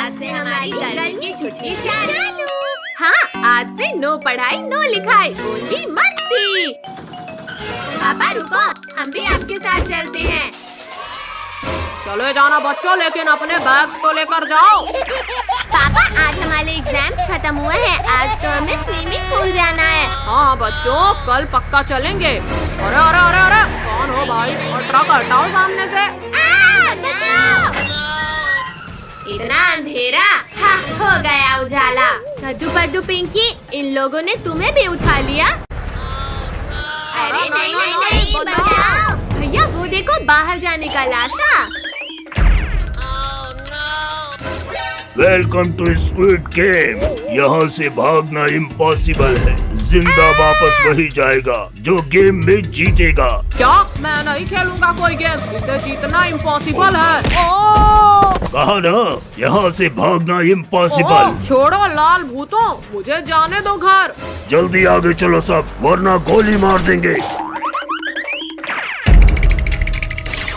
आज से हमारी गर्मी की छुट्टी चालू। हाँ, आज से नो पढ़ाई नो लिखाई, ओनली मस्ती। पापा रुको, हम भी आपके साथ चलते हैं। चले जाना बच्चों, लेकिन अपने बैग्स तो लेकर जाओ। पापा आज हमारे एग्जाम्स खत्म हुए हैं, आज तो हमें स्विमिंग पूल जाना है। हाँ बच्चों, कल पक्का चलेंगे। अरे अरे अरे अरे, कौन हो भाई? और ट्रक हटाओ सामने से। इतना अंधेरा, हाँ हो गया उजाला। कद्दू पद्दू पिंकी, इन लोगों ने तुम्हें भी उठा लिया। अरे नहीं नहीं नहीं, बचाओ भैया, वो देखो बाहर जाने का रास्ता। Welcome to squid game. यहाँ से भागना इम्पॉसिबल है, जिंदा वापस वही जाएगा जो गेम में जीतेगा। क्या? मैं नहीं खेलूंगा कोई गेम, इसे जीतना इम्पॉसिबल है। ओह! कहा ना, यहाँ से भागना इम्पॉसिबल। छोड़ो लाल भूतों, मुझे जाने दो घर। जल्दी आगे चलो सब, वरना गोली मार देंगे।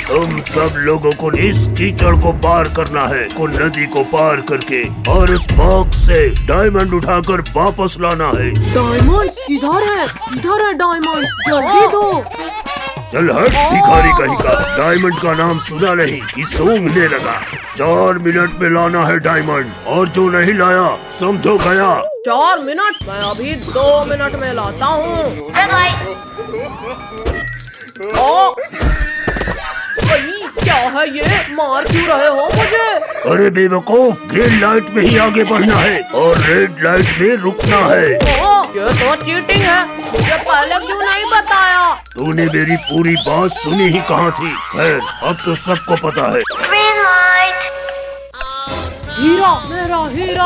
तुम सब लोगों को इस कीचड़ को पार करना है, को नदी को पार करके, और उस बॉक्स से डायमंड उठाकर वापस लाना है। डायमंड किधर है? किधर है डायमंड? जल्दी दो। चल हट भिखारी कहीं का, डायमंड का नाम सुना नहीं कि सूंघने लगा। 4 मिनट में लाना है डायमंड, और जो नहीं लाया समझो गया। 4 मिनट? मैं अभी 2 मिनट में लाता हूँ। क्या है ये? मार क्यों रहे हो मुझे? अरे बेवकूफ, ग्रीन लाइट में ही आगे बढ़ना है और रेड लाइट में रुकना है। ये तो चीटिंग है, मुझे पहले क्यों नहीं बताया? तूने मेरी पूरी बात सुनी ही कहाँ थी? खैर, अब तो सबको पता है। हीरा, मेरा हीरा,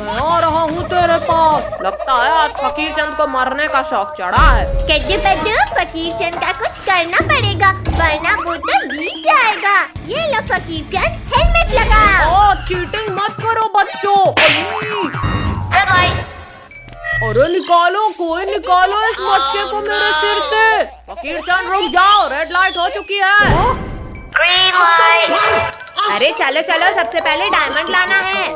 मैं आ रहा हूँ तेरे पास। लगता है आज फकीर चंद को मरने का शौक चढ़ा है। कद्दू पद्दू, फकीर चंद का कुछ करना पड़ेगा, वरना वो तो जीत जाएगा। ये लो फकीर चंद, हेलमेट लगाओ। चीटिंग मत करो बच्चों। अरे निकालो, कोई निकालो इस बच्चे को मेरे सिर से। फकीर चंद रुक जाओ, रेड लाइट हो चुकी है। अरे चलो चलो, सबसे पहले डायमंड लाना है।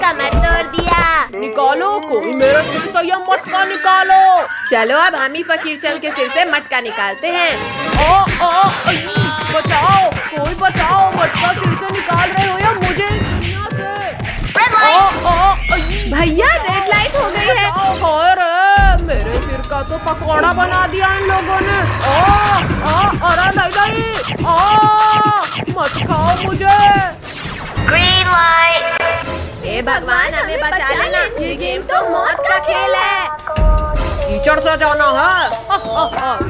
कमर तोड़ दिया। निकालो, कोई मेरे सिर से यह मटका निकालो। चलो अब हम ही फकीर चंद के सिर से मटका निकालते हैं। बचाओ, कोई बचाओ, मटका सिर से निकाल रहे हो या मुझे इस दुनिया से? भैया रेड लाइट हो गई है। अरे मेरे सिर का तो पकौड़ा बना दिया इन लोगों ने। अरे नहीं, मत खाओ मुझे। Green light. हे भगवान, हमें बचा लेना, ये गेम तो मौत का खेल है। कीचड़ से जाना है?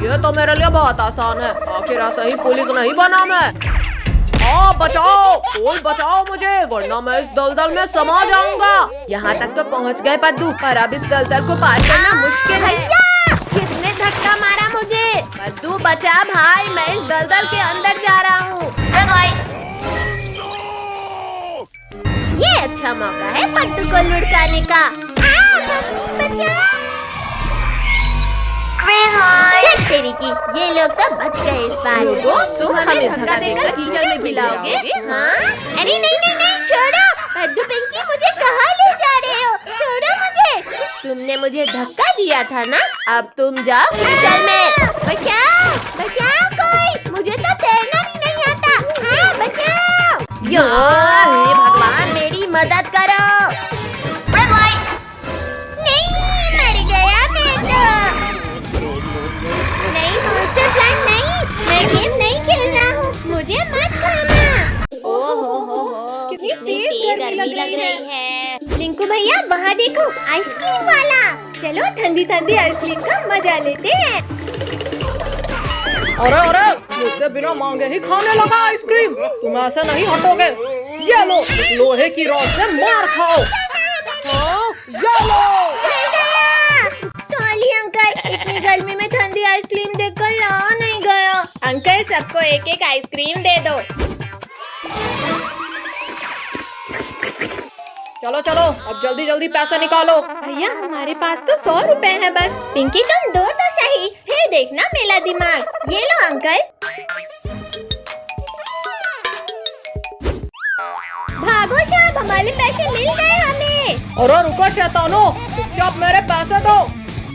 ये तो मेरे लिए बहुत आसान है, आखिर ऐसा ही पुलिस नहीं बना मैं। बचाओ, कोई बचाओ मुझे, वरना मैं इस दलदल में समा जाऊंगा। यहाँ तक तो पहुँच गए पद्दू, पर अब इस दलदल को पार करना मुश्किल है। किसने धक्का मारा मुझे? पद्दू बचा भाई, मैं इस दलदल के अंदर जा रहा हूँ। ये अच्छा मौका है पद्दू को लुढ़काने का। तेरी की, ये लोग तो बच गए इस बार। तुम हमें धक्का देकर कीचड़ में गिराओगे? हाँ? अरे नहीं नहीं नहीं, छोड़ो पद्दू पिंकी, मुझे कहाँ ले जा रहे हो? छोड़ो मुझे। तुमने मुझे धक्का दिया था ना, अब तुम जाओ कीचड़ में। बचाओ बचाओ कोई, मुझे तो तैरना भी नहीं आता। हाँ बचाओ। हे भगवान, मेरी मदद करो। नहीं, मर गया मैं तो। नहीं मॉन्स्टर फ्रेंड, नहीं, मैं गेम नहीं खेल रहा हूँ, मुझे मत खाना। ओहो, कितनी तेज गर्मी लग रही है। लिंकू भैया वहाँ देखो, आइसक्रीम वाला। चलो ठंडी ठंडी आइसक्रीम का मजा लेते हैं। अरे मुझसे बिना मांगे ही खाने लगा आइसक्रीम। तुम ऐसे नहीं हटोगे। ये लो, लोहे की रॉड से मार खाओ। ये लो। सॉरी अंकल, इतनी गर्मी में ठंडी आइसक्रीम देखकर रहा नहीं गया। अंकल सबको एक एक आइसक्रीम दे दो। चलो चलो, अब जल्दी जल्दी पैसा निकालो। भैया हमारे पास तो 100 रुपए है बस। पिंकी तुम दो तो सही, फिर देखना मेरा दिमाग। ये लो अंकल। वाले पैसे मिल गए हमें। अरे रुको शैतानो, चुपचाप मेरे पैसे दो।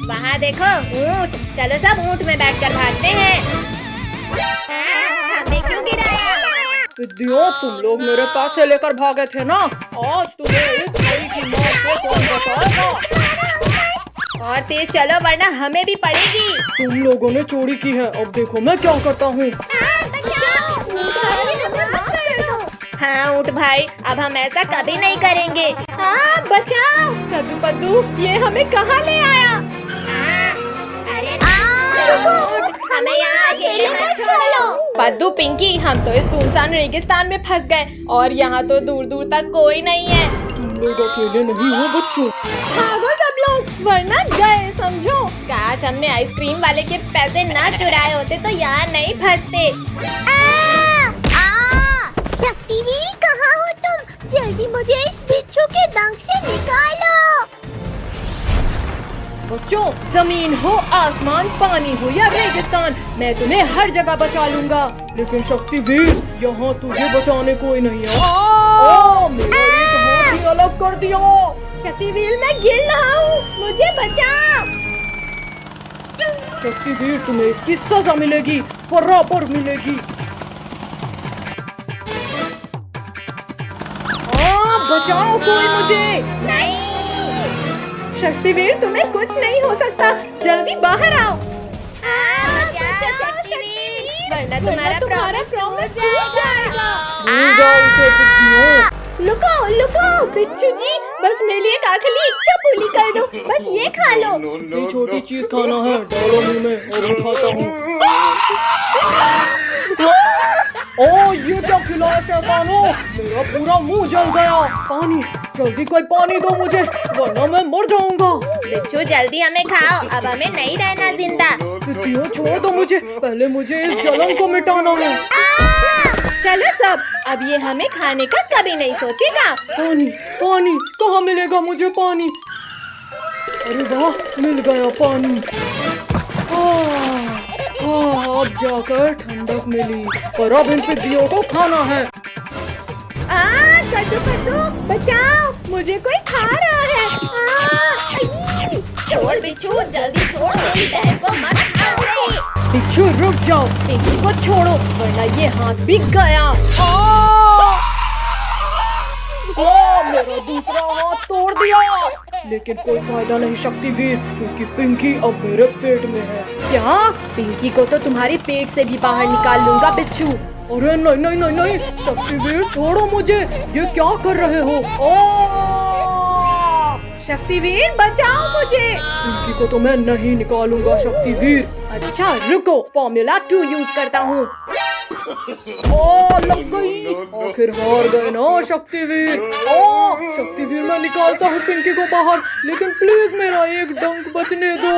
वहाँ देखो ऊँट, चलो सब ऊँट में बैठकर भागते हैं। हमें क्यों गिराया? विद्यो, तुम लोग मेरे पैसे लेकर भागे थे ना, आज तुम्हें इस घड़ी की मौत से कौन बचाएगा? और तेज चलो वरना हमें भी पड़ेगी। तुम लोगों ने चोरी की है, अब देखो मैं क्या करता हूँ। हाँ ऊँट भाई, अब हम ऐसा कभी नहीं करेंगे। हाँ बचाओ। कद्दू पद्दू, ये हमें कहाँ ले आया? अरे हमें यहाँ अकेले मत छोड़ो। पद्दू पिंकी, हम तो इस सुनसान रेगिस्तान में फंस गए और यहाँ तो दूर दूर तक कोई नहीं है। तुम लोग अकेले नहीं हो बच्चों। भागो सब लोग, वरना गए समझो। काश हमने आइसक्रीम वाले के पैसे ना चुराए होते तो यहाँ नहीं फंसते। शक्तिवीर, कहाँ हो तुम? जल्दी मुझे इस बिच्छू के दंश से निकालो। बच्चों, जमीन हो, आसमान, पानी हो या रेगिस्तान, मैं तुम्हें हर जगह बचा लूंगा। लेकिन शक्तिवीर, यहाँ तुझे बचाने कोई नहीं है। मेरा एक हाथ ही अलग कर दिया। शक्तिवीर, मैं गिर रहा हूँ, मुझे बचाओ। शक्तिवीर, तुम्हें इसकी सजा मिलेगी, बराबर मिलेगी। बचाओ कोई मुझे। नहीं शक्तिवीर, तुम्हें कुछ नहीं हो सकता, जल्दी बाहर आओ। वरना तुम्हारा प्रॉमिस टूट जाएगा। लुको लुको बिच्छू जी, बस मेरे लिए एक आखिरी इच्छा पूरी कर दो, बस ये खा लो। ये छोटी चीज खाना है, डालो मुंह में और उठाता हूँ। ओ ये क्या खिलाया शैतानो, मेरा पूरा मुंह जल गया। पानी, जल्दी कोई पानी दो मुझे, वरना मैं मर जाऊंगा। बिच्छू जल्दी हमें खाओ, अब हमें नहीं रहना जिंदा। क्यों छोड़ दो मुझे, पहले मुझे इस जलन को मिटाना है। चलो सब, अब ये हमें खाने का कभी नहीं सोचेगा। पानी, पानी कहाँ मिलेगा मुझे पानी? अरे वाह, मिल गया पानी। अब जाकर ठंडक मिली, पर अब इन पिद्दियों को खाना है। कद्दू कद्दू बचाओ, मुझे कोई खा रहा है। छोड़ बिच्छू, जल्दी छोड़, मेरी बहन को मत खाओ रे। बिच्छू रुक जाओ, पिंकी को छोड़ो, वरना ये हाथ भी गया। मेरा दूसरा हाथ तोड़ दिया, लेकिन कोई फायदा नहीं शक्तिवीर, क्योंकि पिंकी अब मेरे पेट में है। क्या? पिंकी को तो तुम्हारे पेट से भी बाहर निकाल लूंगा बिच्छू। अरे नहीं नहीं नहीं नहीं, शक्तिवीर छोड़ो मुझे, ये क्या कर रहे हो? शक्तिवीर बचाओ मुझे। पिंकी को तो मैं नहीं निकालूंगा शक्तिवीर। अच्छा रुको, फॉर्मूला 2 यूज करता हूँ। लग गई, आखिर हार गए ना शक्तिवीर। शक्तिवीर, मैं निकालता हूँ पिंकी को बाहर, लेकिन प्लीज मेरा एक डंक बचने दो।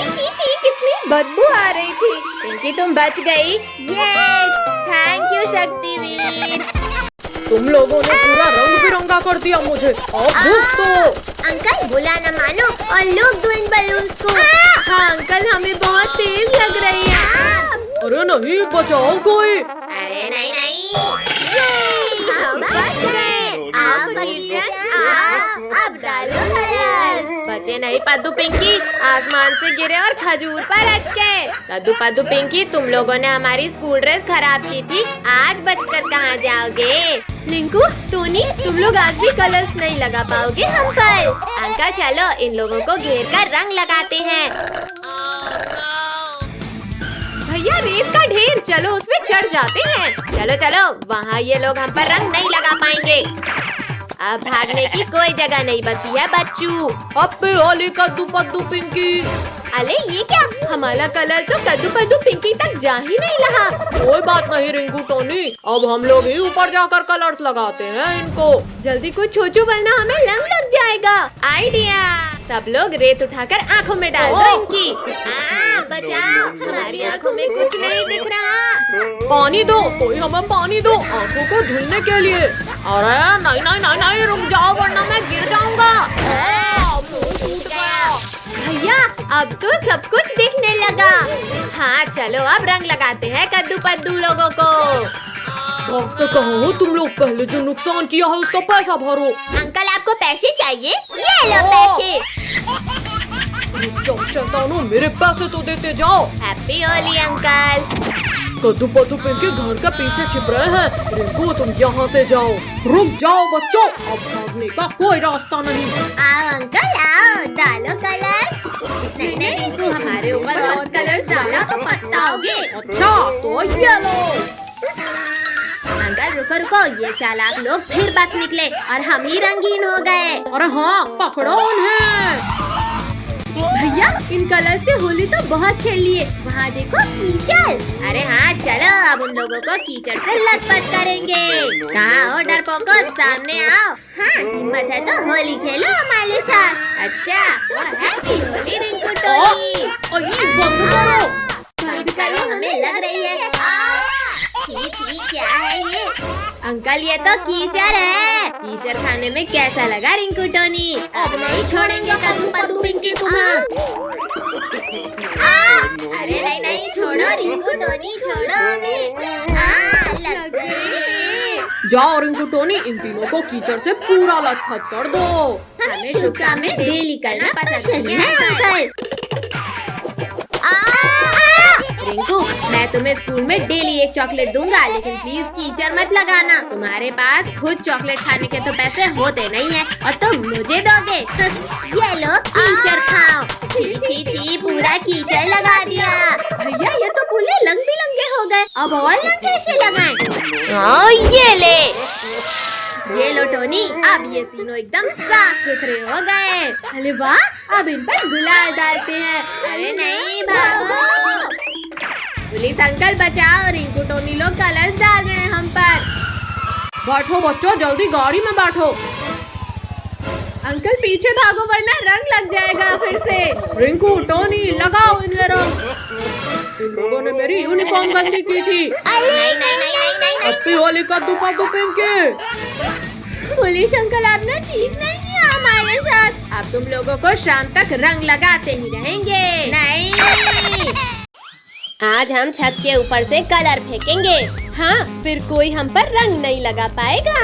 छी कितनी बदबू आ रही थी। पिंकी तुम बच गई। Thank you Shaktiveer. तुम लोगों ने पूरा रंग बिरंगा कर दिया मुझे। अब रुक तो। अंकल बुला न मानो और लोग दो इन बलून्स को। हाँ अंकल, हमें बहुत तेज लग रही है। अरे नहीं, बचाओ कोई। अरे नहीं नहीं, हम बच गए। आओ फकीर, आओ, अब डालो कलर। बचे नहीं पद्दू पिंकी, आसमान से गिरे और खजूर पर अटके। कद्दू पद्दू पिंकी, तुम लोगों ने हमारी स्कूल ड्रेस खराब की थी, आज बचकर कहाँ जाओगे? लिंकू, टोनी, तुम लोग आज भी कलर्स नहीं लगा पाओगे हम पर। अंकल चलो इन लोगों को घेर कर रंग लगाते हैं। भैया रेत का ढेर, चलो उसमें चढ़ जाते हैं। चलो चलो, वहाँ ये लोग हम पर रंग नहीं लगा पाएंगे। अब भागने की कोई जगह नहीं बची है बच्चू। अबे ओली कद्दू पद्दू पिंकी। अरे ये क्या, हमारा कलर तो कद्दू पद्दू पिंकी तक जा ही नहीं रहा। कोई बात नहीं रिंकू टोनी, अब हम लोग ही ऊपर जाकर कलर्स लगाते हैं इनको। जल्दी कुछ सोचो वरना हमें रंग लग जाएगा। आइडिया, सब लोग रेत उठाकर आँखों में डाल दो इनकी। बचाओ, हमारी आँखों में कुछ नहीं दिख रहा। पानी दो, कोई हमें पानी दो आँखों को धुलने के लिए। अरे नहीं नहीं नहीं नहीं, रुक जाओ वरना मैं गिर जाऊंगा। भैया अब तो सब कुछ दिखने लगा। हाँ चलो अब रंग लगाते हैं कद्दू पद्दू लोगों को। भागते कहाँ हो तुम लोग? पहले जो नुकसान किया है उसका पैसा भरो। अंकल आपको पैसे चाहिए? ये लो पैसे। शैतानों, मेरे पैसे तो देते जाओ। Happy Holi uncle. कद्दू पद्दू पिंकी घर के पीछे छिप रहे हैं। रिंकू तुम यहाँ से जाओ। रुक जाओ बच्चों, अब भागने का कोई रास्ता नहीं। आओ अंकल आओ, डालो कलर। नहीं नहीं रिंकू, हमारे ऊपर और कलर डाला तो पछताओगे। अच्छा तो ये लो। अंकल रुको रुको, ये चालाक लोग फिर बच निकले और हम ही रंगीन हो गए। अरे हाँ, पकड़ो उन्हें। भैया इन कलर से होली तो बहुत खेल लिए। वहाँ देखो कीचड़। अरे हाँ चलो, अब उन लोगों को कीचड़ से लथपथ करेंगे। कहाँ हो डरपोको, सामने आओ। हाँ हिम्मत है तो होली खेलो हमारे साथ। अच्छा तो हैप्पी होली रिंकू टोनी। बंद करो। बंद करो, हमें लग रही है। ठीक क्या है ये? अंकल ये तो कीचड़ है। कीचड़ खाने में कैसा लगा रिंकू टोनी? अब नहीं छोड़ेंगे कद्दू पद्दू पिंकी तुम्हें। अरे नहीं नहीं, छोड़ो रिंकू टोनी, छोड़ो हमें। लग गई। जाओ रिंकू टोनी, इन तीनों को कीचड़ से पूरा लथपथ कर दो। हमें शुभ काम में डेली करना पसंद है अंकल। रिंकू मैं तुम्हें स्कूल में डेली एक चॉकलेट दूंगा, लेकिन प्लीज कीचड़ मत लगाना। तुम्हारे पास खुद चॉकलेट खाने के तो पैसे होते नहीं है और तुम मुझे दोगे। ये लो कीचड़ खाओ। छी छी छी, पूरा कीचड़ लगा दिया। भैया ये तो पूरे रंग बिरंगे हो गए, अब और रंग कैसे लगाएं? ये ले। ये लो टोनी, अब ये तीनों एकदम साफ सुथरे हो गए। अरे वाह, अब इन पर गुलाल डालते हैं। अरे नहीं भागो। पुलिस अंकल बचाओ, रिंकू टोनी लोग कलर्स डाल रहे हैं हम पर। बैठो बच्चों, जल्दी गाड़ी में बैठो। अंकल पीछे भागो वरना रंग लग जाएगा फिर से। रिंकू टोनी लगाओ इन्हें रंग। इन लोगों ने मेरी यूनिफॉर्म गंदी की थी। नहीं नहीं नहीं नहीं नहीं। हैप्पी होली कद्दू पद्दू पिंकी। पुलिस अंकल आपने ठीक नहीं किया हमारे साथ। अब तुम लोगों को शाम तक रंग लगाते ही रहेंगे। नहीं, आज हम छत के ऊपर से कलर फेंकेंगे। हाँ फिर कोई हम पर रंग नहीं लगा पाएगा।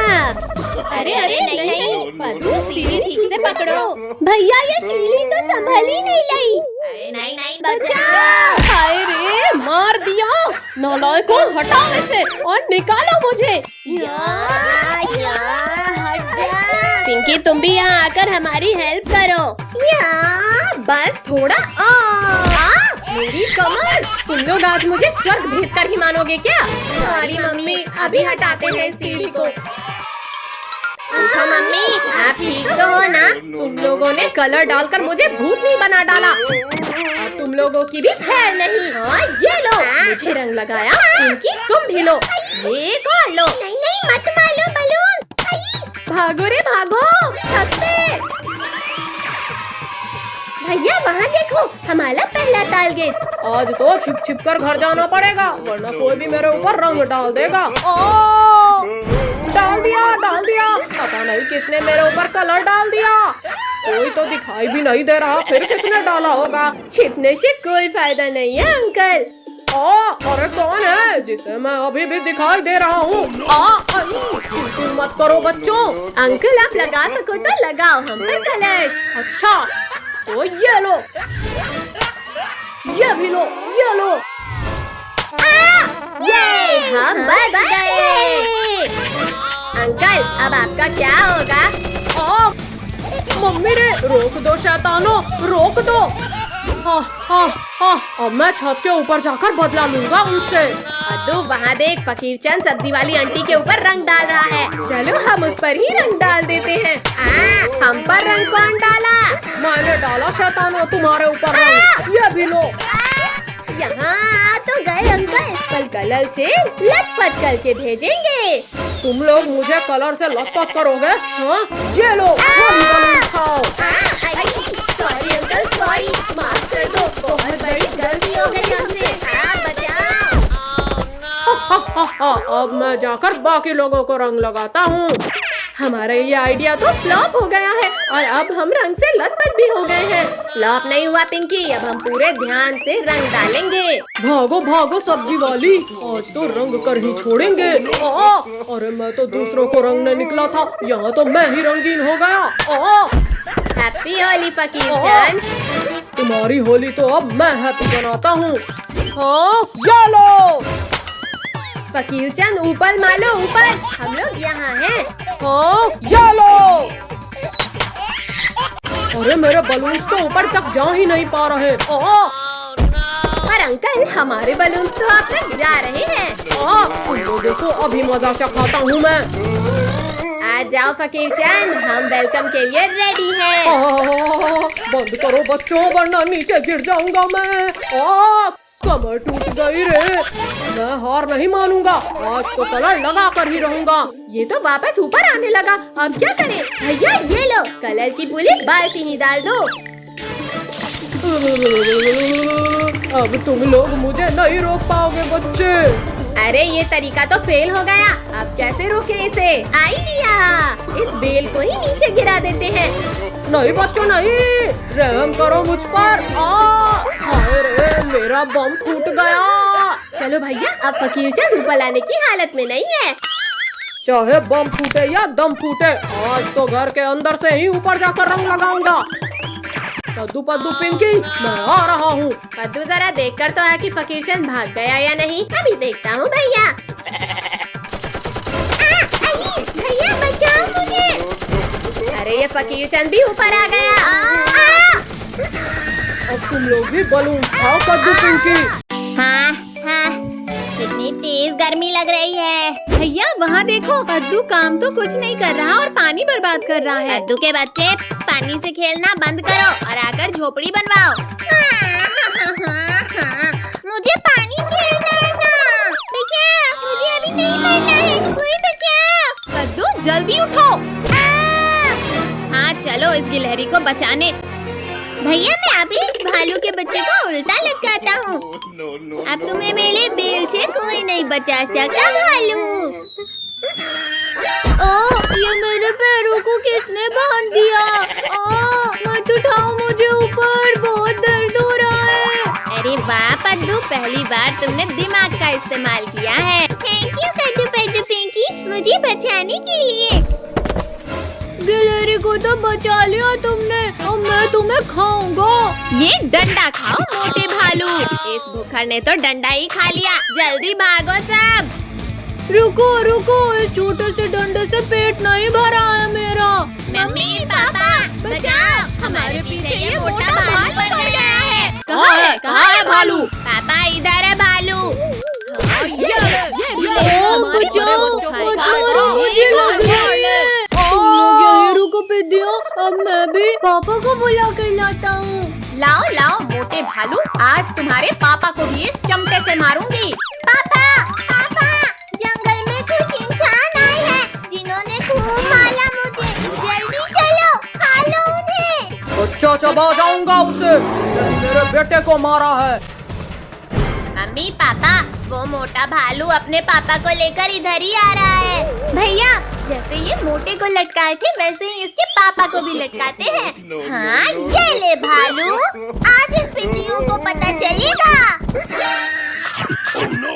अरे अरे नहीं नहीं, पद्दू सीढ़ी ठीक से पकड़ो। भैया ये सीढ़ी तो संभल ही नहीं लाई। अरे नहीं नहीं बचाओ। हाय रे, मार दिया। नालायको, हटाओ इसे और निकालो मुझे। हट जा। पिंकी तुम भी यहाँ आकर हमारी हेल्प करो। बस थोड़ा मेरी कमर। तुम लोग आज मुझे स्वर्ग भेजकर ही मानोगे क्या? सॉरी मम्मी, अभी हटाते हैं इस सीढ़ी को। मम्मी आप ठीक तो हो ना? तुम लोगों ने कलर डालकर मुझे भूतनी बना डाला। अब तुम लोगों की भी खैर नहीं। हाँ ये लो। मुझे रंग लगाया, पिंकी तुम भी लो। ये कौन लो? नहीं नहीं मत मारो बलून। भागो रे भागो, छत पे। भैया वहाँ देखो, हमारा पहला टारगेट। आज तो छिप छिप कर घर जाना पड़ेगा, वरना कोई भी मेरे ऊपर रंग डाल देगा। डाल दिया। पता नहीं किसने मेरे ऊपर कलर डाल दिया। कोई तो दिखाई भी नहीं दे रहा, फिर किसने डाला होगा? छिपने से कोई फायदा नहीं है अंकल। अरे कौन है जिसे मैं अभी भी दिखाई दे रहा हूँ? चिंता मत करो बच्चों। अंकल आप लगा सको तो लगाओ हम पर कलर। अच्छा तो ये लो, ये भी लो, ये लो। ये हम बच गए। अंकल अब आपका क्या होगा? मम्मी ने रोक दो शैतानों, रोक दो। अब मैं छत के ऊपर जाकर बदला लूंगा उनसे। अद्दू वहाँ देख, फकीर चंद सब्जी वाली आंटी के ऊपर रंग डाल रहा है। चलो हम उस पर ही रंग डाल देते हैं। हम पर रंग कौन डाला? मैंने डाला शैतानों तुम्हारे ऊपर रंग। ये भी लो। यहाँ तो गए अंकल, कल कलर से लथपथ करके भेजेंगे। तुम लोग मुझे कलर से लथपथ करोगे? हाँ ये लो, खाओ। सॉरी अंकल सॉरी, माफ कर दो, बहुत बड़ी गलती हो गई हमसे। बचाओ। अब मैं जाकर बाकी लोगों को रंग लगाता हूँ। हमारा ये आइडिया तो फ्लॉप हो गया है। और अब हम रंग से लथपथ भी हो गए हैं। फ्लॉप नहीं हुआ पिंकी, अब हम पूरे ध्यान से रंग डालेंगे। भागो भागो सब्जी वाली, आज तो रंग कर ही छोड़ेंगे। अरे मैं तो दूसरों को रंगने निकला था, यहाँ तो मैं ही रंगीन हो गया। हैप्पी होली फकीर चंद। तुम्हारी होली तो अब मैं हैप्पी बनाता हूँ। येलो फकीर चंद ऊपर मालो ऊपर, हम लोग यहाँ हैं। येलो। अरे मेरे बलून तो ऊपर तक जा ही नहीं पा रहे। पर अंकल हमारे बलून तो आप तक जा रहे हैं। तुम लोगों को अभी मजा चखाता हूँ मैं। आ जाओ फकीर चंद, हम वेलकम के लिए रेडी हैं। बंद करो बच्चों, वरना नीचे गिर जाऊंगा मैं। कमर टूट गई रे। मैं हार नहीं मानूंगा, आज तो कलर लगा कर ही रहूंगा। ये तो वापस ऊपर आने लगा, अब क्या करें? भैया ये लो, कलर की पूरी बाल्टी डाल दो। अब तुम लोग मुझे नहीं रोक पाओगे बच्चे। अरे ये तरीका तो फेल हो गया, अब कैसे रोके इसे? आइडिया, इस बेल को ही नीचे गिरा देते हैं। नहीं बच्चों नहीं, रहम करो मुझ पर। हाय रे, मेरा बम फूट गया। चलो भैया, अब फकीर चंद ऊपर लाने की हालत में नहीं है। चाहे बम फूटे या दम फूटे, आज तो घर के अंदर से ही ऊपर जाकर रंग लगाऊंगा। पद्दू पद्दू पिंकी, मैं आ रहा हूँ। पद्दू जरा देखकर तो आया कि फकीर चंद भाग गया या नहीं। अभी देखता हूँ भैया। भैया बचाओ मुझे। अरे ये फकीर चंद भी ऊपर आ गया। अब तुम लोग भी बलून खाओ पद्दू पिंकी। हाँ हाँ, कितनी तेज गर्मी लग रही है। भैया वहाँ देखो, पद्दू काम तो कुछ नहीं कर रहा और पानी बर्बाद कर रहा है। पद्दू के बच्चे, पानी से खेलना बंद करो और आकर झोपड़ी बनवाओ। मुझे पानी खेलना है ना। बचाओ, मुझे अभी नहीं मरना है, कोई बचाओ। पद्दू जल्दी उठो। हाँ चलो इस गिलहरी को बचाने। भैया मैं अभी इस भालू के बच्चे को उल्टा लटकाता हूँ। अब तुम्हें मेरे बेल से कोई नहीं बचा सकता भालू। ये मेरे पैरों को किसने बांध दिया? मत उठाओ मुझे ऊपर, बहुत दर्द हो रहा है। अरे वाह पद्दू, पहली बार तुमने दिमाग का इस्तेमाल किया है। थैंक यू पद्दू पद्दू पिंकी, मुझे बचाने के लिए। गिलहरी को तो बचा लिया तुमने, अब मैं तुम्हें खाऊंगा। ये डंडा खाओ मोटे भालू। इस भूखड़ ने तो डंडा ही खा लिया, जल्दी भागो सब। रुको रुको, इस छोटे से डंडे से पेट नहीं भरा है मेरा। मम्मी पापा बचाओ, हमारे पीछे ये मोटा भालू पड़ गया है। कहाँ है भालू? पापा इधर है भालू। मुझे लग रही है। तुम लोग यहीं रुको पिद्दियों, अब मैं भी पापा को बुला कर लाता हूँ। लाओ लाओ मोटे भालू, आज तुम्हारे पापा को भी इस चमटे से मारूंगी। पापा पापा, जंगल में कुछ इंसान आए हैं जिन्होंने खूब मारा मुझे। जल्दी चलो, खा लो उन्हें। बच्चा चबा जाऊंगा उसे, उसने मेरे बेटे को मारा है। मम्मी पापा, वो मोटा भालू अपने पापा को लेकर इधर ही आ रहा है। भैया जैसे ये मोटे को लटकाए थे वैसे ही इसके पापा को भी लटकाते हैं। हाँ ये ले भालू, आज इन पितियों को पता चलेगा।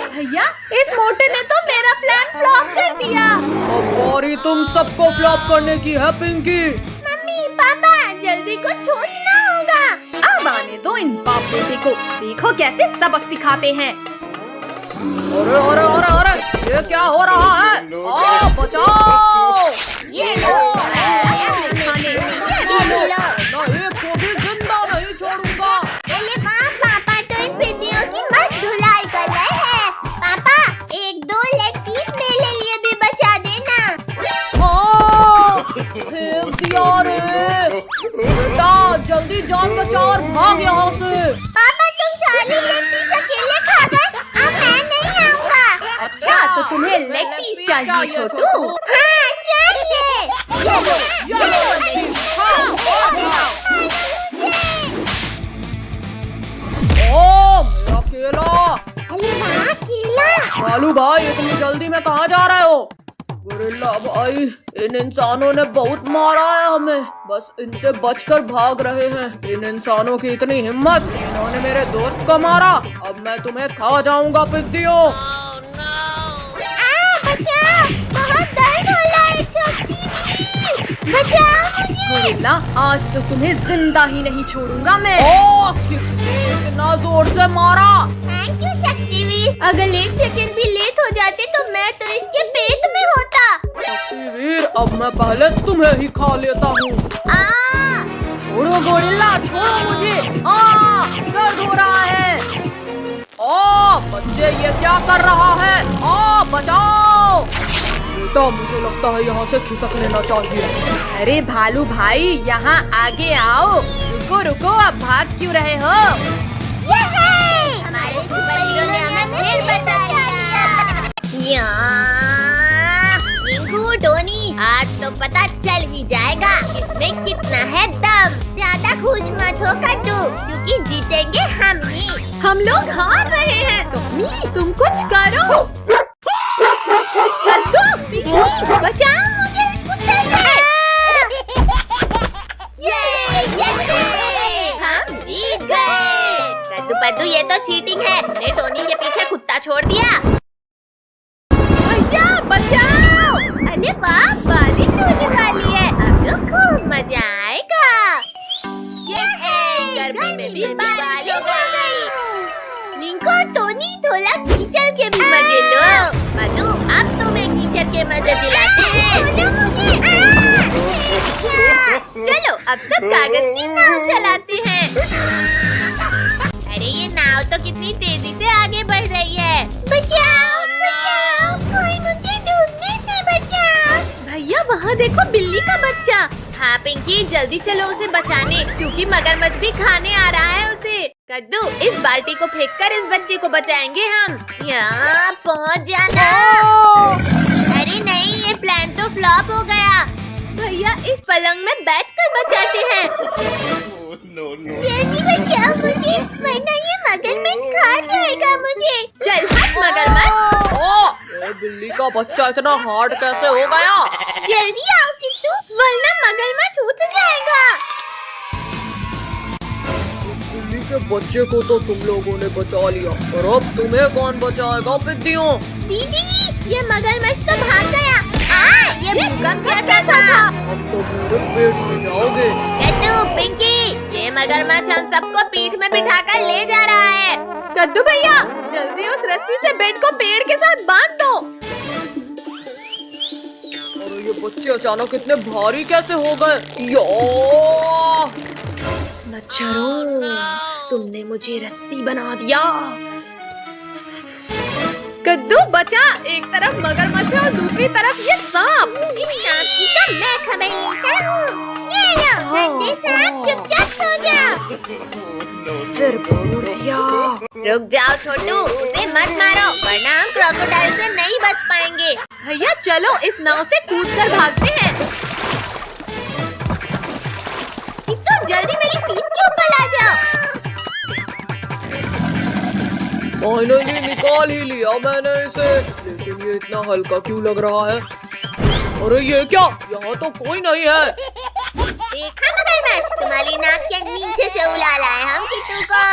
भैया इस मोटे ने तो मेरा प्लान फ्लॉप कर दिया। अब बारी तुम सबको फ्लॉप करने की है पिंकी। मम्मी पापा, जल्दी कुछ सोचना होगा। अब आने दो इन बाप बेटे को, देखो कैसे सबक सिखाते हैं। अरे अरे अरे अरे, ये क्या हो रहा है? बचाओ! ये लो, खाने ये भी लो। मैं एक को भी जिंदा नहीं छोड़ूंगा। अरे वाह, पापा तो इन पितियों की मस्त धुलाई कर रहे हैं। पापा एक दो लेग पीस मेरे लिए भी बचा देना। फेंक दिया रे। बेटा जल्दी जान बचा और भाग यहाँ से। पापा तुम सारी लेग पीस अकेले खा गए, अब मैं नहीं आऊँगा। अच्छा तो तुम्हें लेग पीस चाहिए छोटू? हाँ चाहिए। मेरा केला। अरे वाह केला। बालू भाई इतनी जल्दी में कहाँ जा रहे हो? गोरिल्ला भाई, इन इंसानों ने बहुत मारा है हमें, बस इनसे बचकर भाग रहे हैं। इन इंसानों की इतनी हिम्मत, इन्होंने मेरे दोस्त को मारा। अब मैं तुम्हें खा जाऊंगा पिद्दियों। बचाओ, बहुत दर्द हो रहा है छोटी। बचाओ मुझे। गोरिल्ला, आज तो तुम्हें जिंदा ही नहीं छोड़ूंगा मैं। ओह, किसने इतना जोर से मारा? Thank you Shaktiveer. अगर 1 सेकंड भी लेट हो जाते तो मैं तो इसके पेट में होता। शक्तिवीर, अब मैं पहले तुम्हें ही खा लेता हूँ। छोड़ो गोरिल्ला, छोड़ो मुझे। दर्द हो रहा है। बच्चे, ये क्या कर रहा है? बचाओ बेटा, मुझे लगता है यहाँ से खिसक लेना चाहिए। अरे भालू भाई, यहाँ आगे आओ। रुको रुको, अब भाग क्यों रहे हो? हमारे सुपर हीरो ने हमें फिर बचा लिया। रिंकू, टोनी, आज तो पता चल ही जाएगा इसमें कितना है दम। ज्यादा खुश मत हो कद्दू, क्योंकि जीतेंगे हम ही। हम लोग हार रहे हैं। तुम कुछ करो। कद्दू, पिंकी, बचाओ मुझे इस कुत्ते से। हम जीत गए। कद्दू पद्दू, ये तो चीटिंग है। ने टोनी के पीछे कुत्ता छोड़ दिया। भैया बचाओ। अरे वाह, बारिश होने वाली है। अब तो खूब मजा आएगा। गर्मी में भी बारिश आ गई। लिंको, टोनी, थोड़ा कीचड़ के भी मजे लो। मधु, अब तुम्हें कीचड़ के मजे दिलाते हैं। चलो, अब सब कागज की नाव चलाते हैं। अरे ये नाव तो कितनी तेजी से आगे बढ़ रही है। बचाओ, बचाओ, कोई मुझे डूबने से बचाओ। भैया, वहाँ देखो बिल्ली का बच्चा। हाँ पिंकी, जल्दी चलो उसे बचाने, क्योंकि मगरमच्छ भी खाने आ रहा है उसे। कद्दू, इस बाल्टी को फेंककर इस बच्चे को बचाएंगे हम। यहाँ पहुँच जाना। अरे नहीं, ये प्लान तो फ्लॉप हो गया। भैया, इस पलंग में बैठकर बचाते हैं। जल्दी बचाओ मुझे, वरना ये मगरमच्छ खा जाएगा मुझे। चल हट मगरमच्छ। ये बिल्ली का बच्चा इतना हार्ड कैसे हो गया? जल्दी आओ किट्टू, वरना मगरमच्छ उठ जाएगा। बिल्ली के बच्चे को तो तुम लोगों ने बचा लिया, और अब तुम्हें कौन बचाएगा पिद्दियों? दीदी, ये मगरमच्छ तो भाग गया। ये भूकंप कैसा था? अब सब मेरे पेट में जाओगे। कद्दू, पिंकी, ये मगरमच्छ हम सबको पीठ में बिठाकर ले जा रहा है। कद्दू भैया, जल्दी उस रस्सी से बेड को पेड़ के साथ बांध दो। और ये बच्चे अचानक इतने भारी कैसे हो गए? मच्छरों, तुमने मुझे रस्सी बना दिया। कद्दू बचा, एक तरफ मगरमच्छ है और दूसरी तरफ ये सांप। इस सांप की तो मैं खबर लेता हूँ। ये लो, गंदे सांप, चुपचाप सो जाओ। सिर फोड़ दिया। रुक जाओ छोटू, उसे मत मारो, वरना हम क्रोकोडाइल से नहीं बच पाएंगे। भैया चलो, इस नाव से कूदकर भागते हैं। किट्टू, जल्दी मेरी पीठ के ऊपर आ जाओ। फाइनली निकाल ही लिया मैंने इसे, लेकिन ये इतना हल्का क्यों लग रहा है? अरे ये क्या, यहाँ तो कोई नहीं है। देखा मगरमच्छ, तुम्हारी नाक के नीचे से उड़ा लाए हम किट्टू को।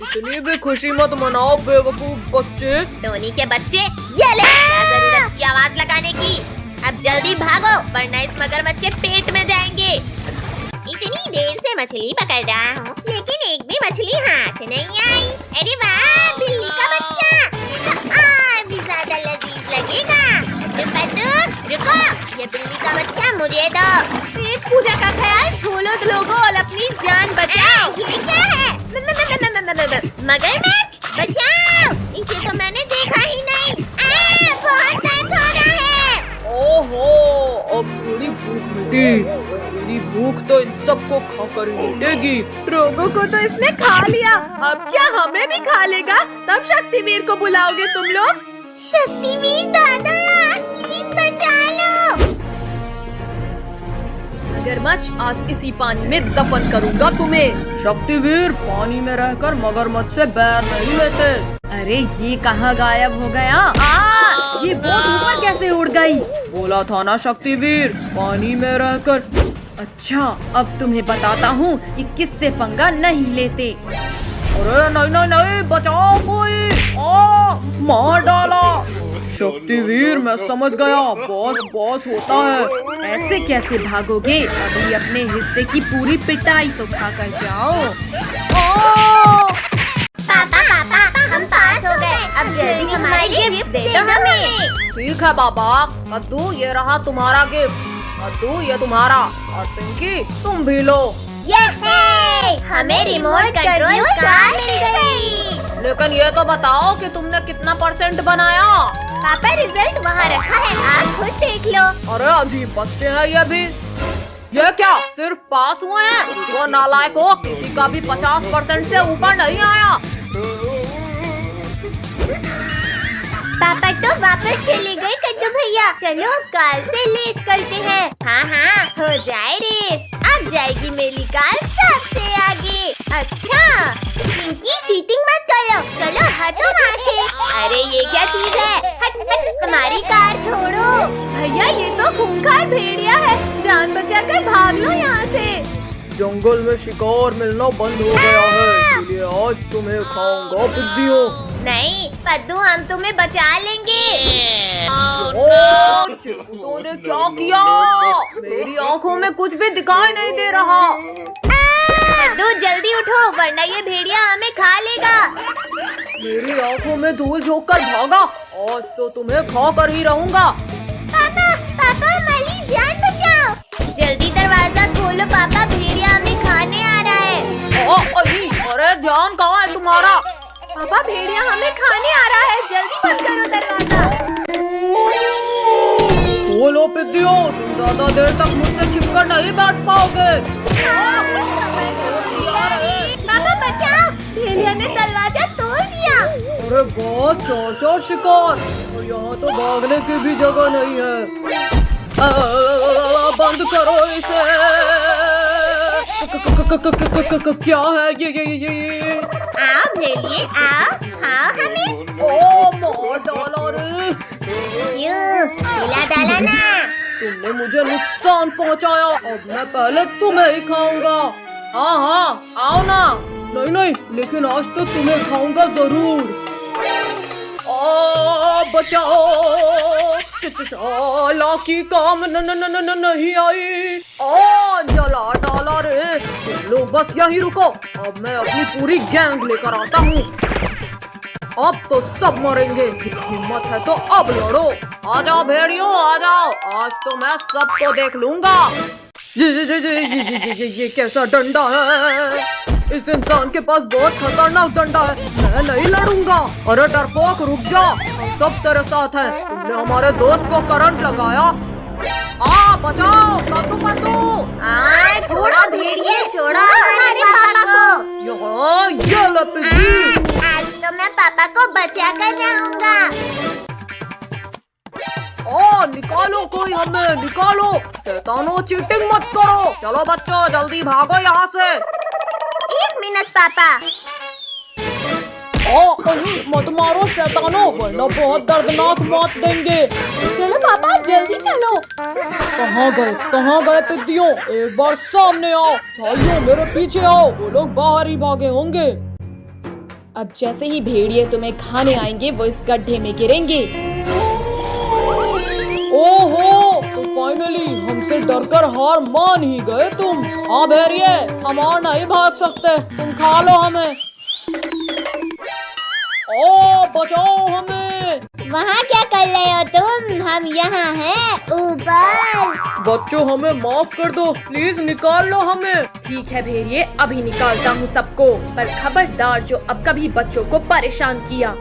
इतनी भी खुशी मत मनाओ बेवकूफ बच्चे। टोनी के बच्चे, ये ले, क्या जरूरत की आवाज लगाने की। अब जल्दी भागो, वरना इस मगरमच्छ के पेट में जाएंगे। इतनी देर से मछली पकड़ रहा हूँ, लेकिन एक भी मछली हाथ नहीं आई। अरे वाह, बिल्ली का बच्चा, ये तो और भी ज्यादा लजीज लगेगा। रुको, ये बिल्ली का बच्चा मुझे दो। पेट पूजा का ख्याल छोड़ो लोगों और अपनी जान बचाओ। ये क्या है? मगरमच्छ, बचाओ, इसे तो मैंने देखा ही नहीं। बहुत दर्द हो रहा है। ओहो, अब थोड़ी भूख मिटी। मेरी भूख तो इन सबको खाकर ही मिटेगी। रोगों को तो इसने खा लिया, अब क्या हमें भी खा लेगा? तब शक्तिवीर को बुलाओगे तुम लोग? शक्तिवीर दादा, प्लीज बचा लो। मगरमच्छ, आज इसी पानी में दफन करूंगा तुम्हें। शक्तिवीर, पानी में रहकर मगरमच्छ से बैर नहीं लेते। अरे ये कहाँ गायब हो गया? ये बोट ऊपर कैसे उड़ गई? बोला था ना शक्तिवीर, पानी में रहकर। अच्छा, अब तुम्हें बताता हूँ कि किससे पंगा नहीं लेते। अरे नहीं नहीं नहीं, बचाओ कोई! मार डाला। शक्तिवीर मैं समझ गया, बॉस बॉस होता है। ऐसे कैसे भागोगे? अभी अपने हिस्से की पूरी पिटाई तो खाकर जाओ। पापा हम पास हो गए। अब जल्दी हमारे गिफ्ट दे दो हमें। ठीक है बाबा। कद्दू ये रहा तुम्हारा गिफ्ट। कद्दू ये तुम्हारा, और पिंकी तुम भी लो। हमें रिमोट कंट्रोल कार मिल गई। लेकिन ये तो बताओ कि तुमने कितना % बनाया? पापा रिजल्ट वहाँ रखा है, आप खुद देख लो। अरे अजीब बच्चे हैं ये भी। ये क्या सिर्फ पास हुए हैं? वो नालायक हो, किसी का भी 50% से ऊपर नहीं आया। पापा तो वापस चले गए कद्दू भैया। चलो अब कार से रेस करते हैं। हाँ हो जाए रेस। अब जाएगी मेरी कार सबसे आगे। अच्छा पिंकी चीटिंग मत करो, चलो हटो वहाँ से। अरे ये क्या चीज है? हट हमारी कार छोड़ो। भैया ये तो खूंखार भेड़िया है, जान बचाकर भाग लो यहाँ से। जंगल में शिकार मिलना बंद हो गया है, इसलिए आज तुम्हें खाऊंगा बुद्धियों। नहीं पद्दू, हम तुम्हें बचा लेंगे। चिंटू ने क्या किया? मेरी आँखों में कुछ भी दिखाई नहीं दे रहा। पद्दू जल्दी उठो, वरना ये भेड़िया हमें खा लेगा। मेरी आँखों में धूल झोंक कर भागा, आज तो तुम्हें खा कर ही रहूंगा। पापा हमारी जान बचाओ। जल्दी दरवाजा खोलो पापा, भेड़िया हमें खाने आ रहा है। अरे ध्यान कहाँ है तुम्हारा? पापा भेड़िया हमें खाने आ रहा है, जल्दी बंद करो दरवाजा। बोलो पिद्दियों, तुम ज्यादा देर तक मुझसे छिपकर नहीं बैठ पाओगे। पापा बचाओ, भेड़िया ने दरवाजा तोड़ दिया। अरे बहुत चार शिकार, और यहाँ तो भागने की भी जगह नहीं है। बंद करो इसे। क्या है ये? आओ भेड़िए आओ, खाओ हमें। ओ मार डाला रे। खिला डाला ना। तुमने मुझे नुकसान पहुंचाया, अब मैं पहले तुम्हें ही खाऊंगा। हाँ आओ ना। नहीं लेकिन आज तो तुम्हें खाऊंगा जरूर। बचाओ, लाकी काम नहीं आई। जला डाला रे। तुम लोग बस यही रुको, अब मैं अपनी पूरी गैंग लेकर आता हूँ। अब तो सब मरेंगे, हिम्मत है तो अब लड़ो। आ जाओ भेड़ियों आ जाओ, आज तो मैं सबको देख लूंगा। ये कैसा डंडा है? इस इंसान के पास बहुत खतरनाक डंडा है, मैं नहीं लड़ूंगा। अरे डरपोक रुक जा, हम सब तेरे साथ हैं। तुमने हमारे दोस्त को करंट लगाया। बचाओ कद्दू। छोड़ो भेड़िए, छोड़ो हमारे पापा को। ये लो पिंकी। आज तो मैं पापा को बचा कर रहूंगा। निकालो कोई हमें, निकालो। शैतानों चीटिंग मत करो। चलो बच्चों जल्दी भागो यहाँ से। 1 मिनट पापा। मत मारो शैतानों, वरना बहुत दर्दनाक मौत देंगे। चलो पापा जल्दी चलो। कहाँ गए पिद्दियों? एक बार सामने आओ। भाइयों मेरे पीछे आओ, वो लोग बाहर ही भागे होंगे। अब जैसे ही भेड़िए तुम्हें खाने आएंगे, वो इस गड्ढे में गिरेंगे। ओहो, तो फाइनली हमसे डरकर हार मान ही गए तुम। हाँ भेड़िए, हम और नहीं भाग सकते, तुम खा लो हमें। बचाओ हमें। वहाँ क्या कर रहे हो तुम? हम यहाँ हैं ऊपर। बच्चों हमें माफ कर दो, प्लीज निकाल लो हमें। ठीक है भेड़िए, अभी निकालता हूँ सबको, पर खबरदार जो अब कभी बच्चों को परेशान किया।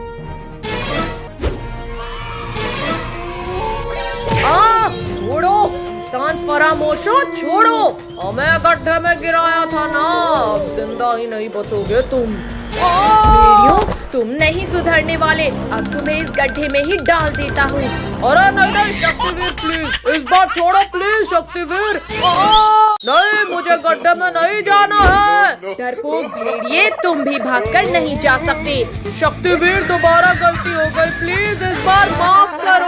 छोड़ो इंसान फरामोशो, छोड़ो। हमें गड्ढे में गिराया था ना, अब जिंदा ही नहीं बचोगे तुम। भेड़ियों तुम नहीं सुधरने वाले, अब तुम्हें इस गड्ढे में ही डाल देता हूँ। अरे नहीं शक्तिवीर प्लीज, इस बार छोड़ो प्लीज शक्तिवीर। नहीं मुझे गड्ढे में नहीं जाना है। डरपोक भेड़िए, तुम भी भागकर नहीं जा सकते। शक्तिवीर दोबारा गलती हो गई, प्लीज इस बार माफ करो।